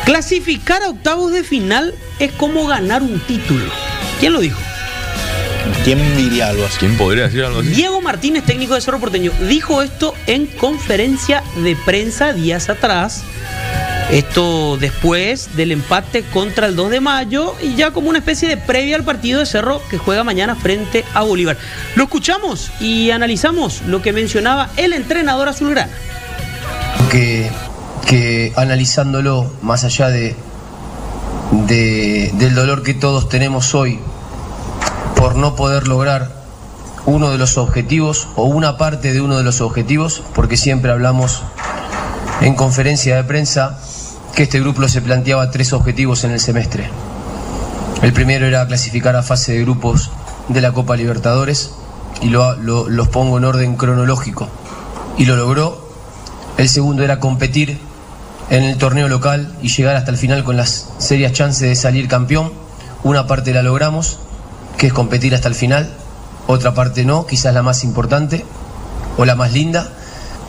Clasificar a octavos de final es como ganar un título. ¿Quién lo dijo? ¿Quién diría algo así? ¿Quién podría decir algo así? Diego Martínez, técnico de Cerro Porteño, dijo esto en conferencia de prensa días atrás. Esto después del empate contra el 2 de mayo y ya como una especie de previa al partido de Cerro que juega mañana frente a Bolívar. Lo escuchamos y analizamos lo que mencionaba el entrenador azulgrana. Que analizándolo más allá del dolor que todos tenemos hoy por no poder lograr uno de los objetivos o una parte de uno de los objetivos, porque siempre hablamos en conferencia de prensa que este grupo se planteaba 3 objetivos en el semestre. El primero era clasificar a fase de grupos de la Copa Libertadores y los pongo en orden cronológico y lo logró. El segundo era competir en el torneo local y llegar hasta el final con las serias chances de salir campeón. Una parte la logramos, que es competir hasta el final, otra parte no, quizás la más importante o la más linda.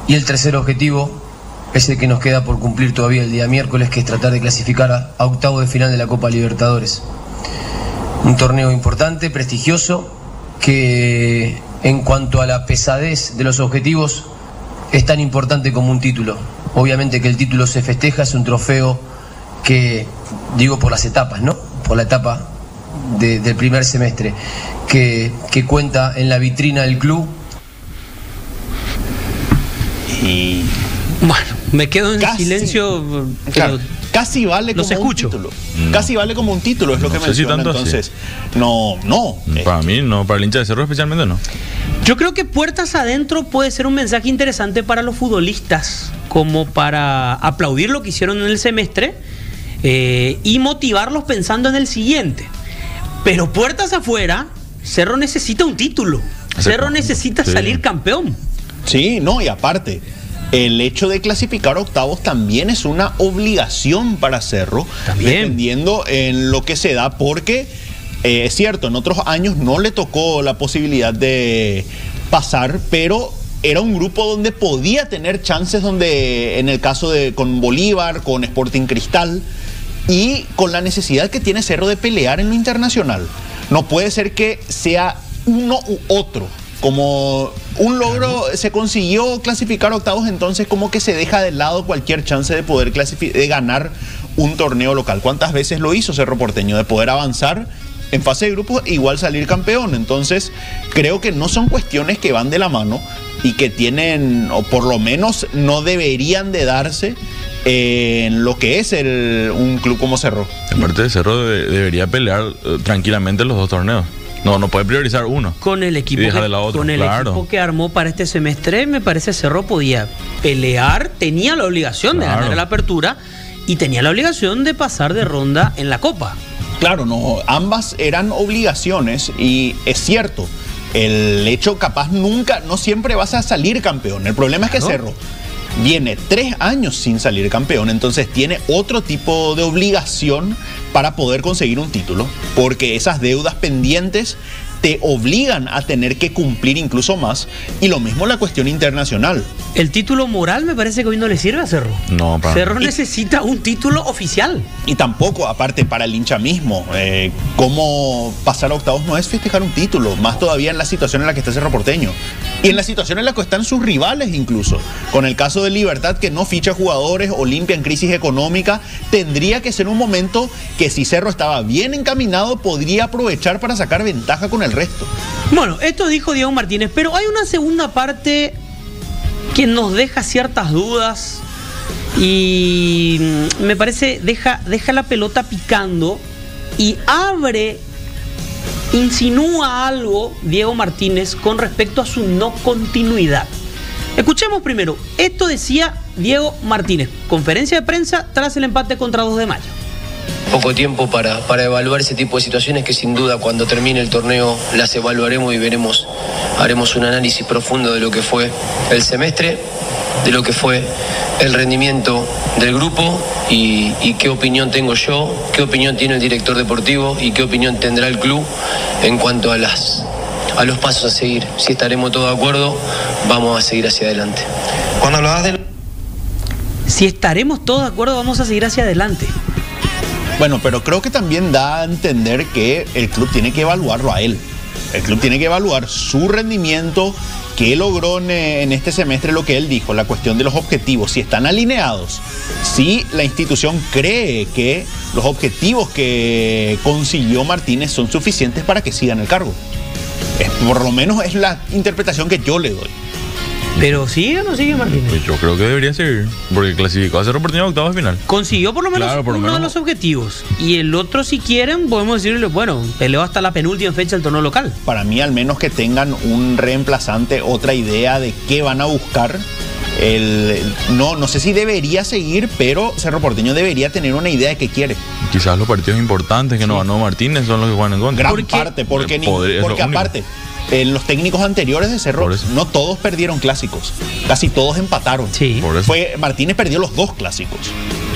Y el tercer objetivo es el que nos queda por cumplir todavía el día miércoles, que es tratar de clasificar a octavos de final de la Copa Libertadores. Un torneo importante, prestigioso, que en cuanto a la pesadez de los objetivos es tan importante como un título. Obviamente que el título se festeja, es un trofeo que, digo por las etapas, ¿no? Por la etapa del primer semestre, que cuenta en la vitrina del club. Y bueno, me quedo en silencio. Claro, casi vale como un título. Casi vale como un título, es lo que menciona. Entonces, no. Para mí, no, para el hincha de Cerro especialmente no. Yo creo que puertas adentro puede ser un mensaje interesante para los futbolistas, como para aplaudir lo que hicieron en el semestre y motivarlos pensando en el siguiente. Pero puertas afuera, Cerro necesita un título. Cerro necesita salir campeón. Sí, no, y aparte, el hecho de clasificar a octavos también es una obligación para Cerro, dependiendo en lo que se da, porque es cierto, en otros años no le tocó la posibilidad de pasar, pero era un grupo donde podía tener chances, donde en el caso de con Bolívar, con Sporting Cristal, y con la necesidad que tiene Cerro de pelear en lo internacional. No puede ser que sea uno u otro. Como un logro se consiguió clasificar a octavos, entonces como que se deja de lado cualquier chance de poder de ganar un torneo local. ¿Cuántas veces lo hizo Cerro Porteño? De poder avanzar en fase de grupos e igual salir campeón. Entonces creo que no son cuestiones que van de la mano y que tienen, o por lo menos no deberían de darse en lo que es un club como Cerro. Aparte de Cerro debería pelear tranquilamente los 2 torneos. No puede priorizar uno. Con el equipo, equipo que armó para este semestre, me parece Cerro podía pelear, tenía la obligación de ganar la apertura y tenía la obligación de pasar de ronda en la Copa. Claro, no, ambas eran obligaciones y es cierto, el hecho capaz no siempre vas a salir campeón. El problema es que Cerro viene 3 años sin salir campeón, entonces tiene otro tipo de obligación para poder conseguir un título, porque esas deudas pendientes te obligan a tener que cumplir incluso más, y lo mismo la cuestión internacional. El título moral me parece que hoy no le sirve a Cerro. No, Cerro necesita un título oficial. Y tampoco, aparte, para el hincha mismo, cómo pasar a octavos no es festejar un título, más todavía en la situación en la que está Cerro Porteño. Y en la situación en la que están sus rivales incluso. Con el caso de Libertad, que no ficha jugadores, Olimpia en crisis económica, tendría que ser un momento que si Cerro estaba bien encaminado, podría aprovechar para sacar ventaja con el resto. Bueno, esto dijo Diego Martínez, pero hay una segunda parte que nos deja ciertas dudas y me parece deja la pelota picando y insinúa algo Diego Martínez con respecto a su no continuidad. Escuchemos primero, esto decía Diego Martínez, conferencia de prensa tras el empate contra 2 de mayo. Poco tiempo para evaluar ese tipo de situaciones que sin duda cuando termine el torneo las evaluaremos y haremos un análisis profundo de lo que fue el semestre, de lo que fue el rendimiento del grupo y qué opinión tengo yo, qué opinión tiene el director deportivo y qué opinión tendrá el club en cuanto a los pasos a seguir. Si estaremos todos de acuerdo, vamos a seguir hacia adelante. Cuando hablabas del... Si estaremos todos de acuerdo, vamos a seguir hacia adelante. Bueno, pero creo que también da a entender que el club tiene que evaluarlo a él. El club tiene que evaluar su rendimiento, qué logró en este semestre, lo que él dijo, la cuestión de los objetivos, si están alineados, si la institución cree que los objetivos que consiguió Martínez son suficientes para que siga en el cargo. Por lo menos es la interpretación que yo le doy. Pero ¿sigue o no sigue Martínez? Pues yo creo que debería seguir, porque clasificó a Cerro Porteño a octavos de final. Consiguió por lo menos Claro, por lo uno menos. de los objetivos. Y el otro, si quieren, podemos decirle, bueno, peleó hasta la penúltima fecha del torneo local. Para mí, al menos que tengan un reemplazante, otra idea de qué van a buscar. No sé si debería seguir, pero Cerro Porteño debería tener una idea de qué quiere. Quizás los partidos importantes que no ganó Martínez son los que juegan en contra. Gran parte, porque es lo aparte, los técnicos anteriores de Cerro, no todos perdieron clásicos, casi todos empataron. Sí. Por eso. Martínez perdió los 2 clásicos.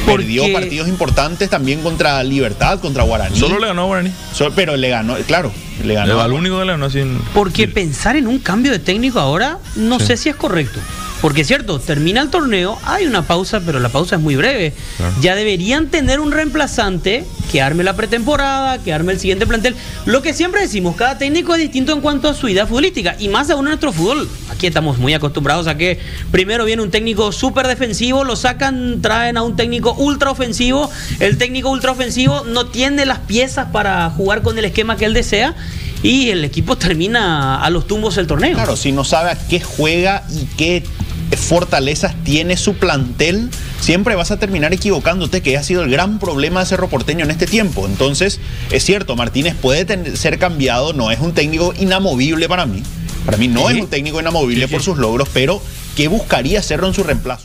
Porque- Perdió partidos importantes también contra Libertad, contra Guaraní. Solo le ganó a Guaraní. Pero le ganó, claro, le ganó. El único que le ganó así. Porque pensar en un cambio de técnico ahora, no sé si es correcto. Porque es cierto, termina el torneo, hay una pausa, pero la pausa es muy breve. Claro. Ya deberían tener un reemplazante que arme la pretemporada, que arme el siguiente plantel. Lo que siempre decimos, cada técnico es distinto en cuanto a su idea futbolística. Y más aún en nuestro fútbol. Aquí estamos muy acostumbrados a que primero viene un técnico súper defensivo, lo sacan, traen a un técnico ultra ofensivo. El técnico ultra ofensivo no tiene las piezas para jugar con el esquema que él desea. Y el equipo termina a los tumbos el torneo. Claro, si no sabe a qué juega y qué fortalezas tiene su plantel, siempre vas a terminar equivocándote, que ha sido el gran problema de Cerro Porteño en este tiempo. Entonces, es cierto, Martínez puede ser cambiado, no es un técnico inamovible para mí. Para mí no es un técnico inamovible por sus logros, pero ¿qué buscaría Cerro en su reemplazo?